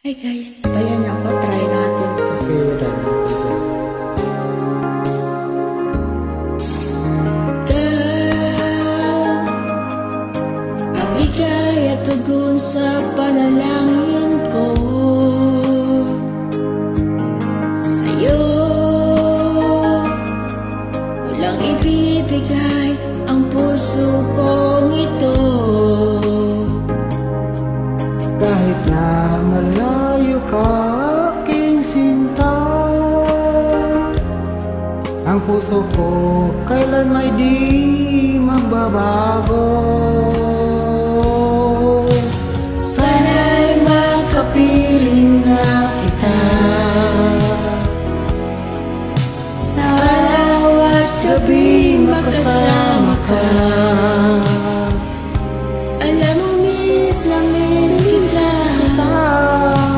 Hi guys, bayan niyo ako, try natin to. Ang bigay at tugon sa panalangin ko sa'yo, ko lang ibibigay ang puso kong ito. Kahit na malayo ka, aking sinta, ang puso ko kailan may di magbabago. Sana'y makapiling na kita sa araw at gabi, makasama ka. Alam mo, miss na miss kita.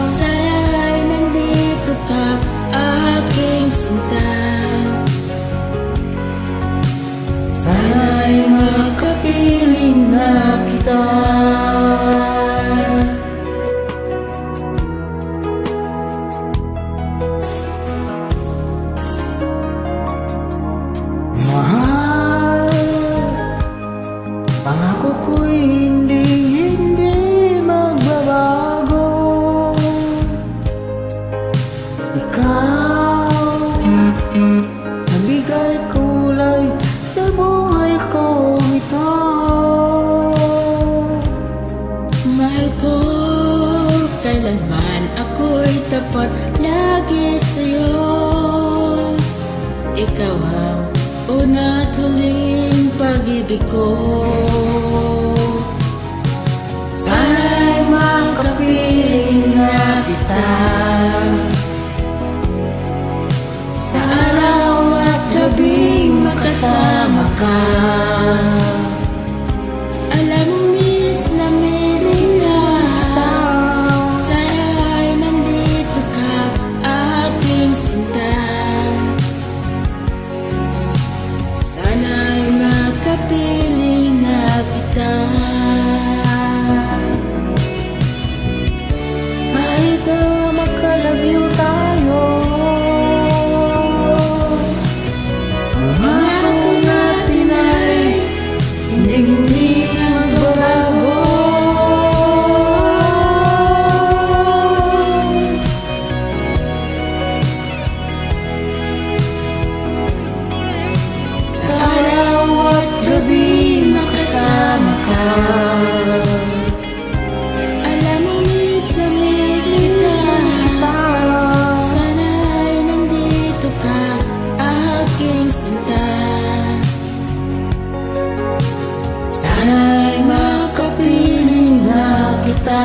Sana'y nandito ka, aking sinta. Sana'y makapiling na kita. Mahal, pangako ko'y hindi magbabago. Ikaw, nabigay kulay sa buhay ko ito. Mahal ko, kailanman ako'y tapat lagi sa'yo. Ikaw ang una at huling pag-ibig ko. Sana'y makapiling na kita sa araw at gabi, makasama ka. Alam mo, miss na miss kita. Sana'y nandito ka, aking sinta. Sana'y makapiling na kita. Kahit na magkalagyo tayo, Pangako natin ay hindi magbabago. Sa araw at gabi, makasama ka. Alam mo, miss na miss kita. Sana'y nandito ka, aking sinta. Sana'y makapiling na kita.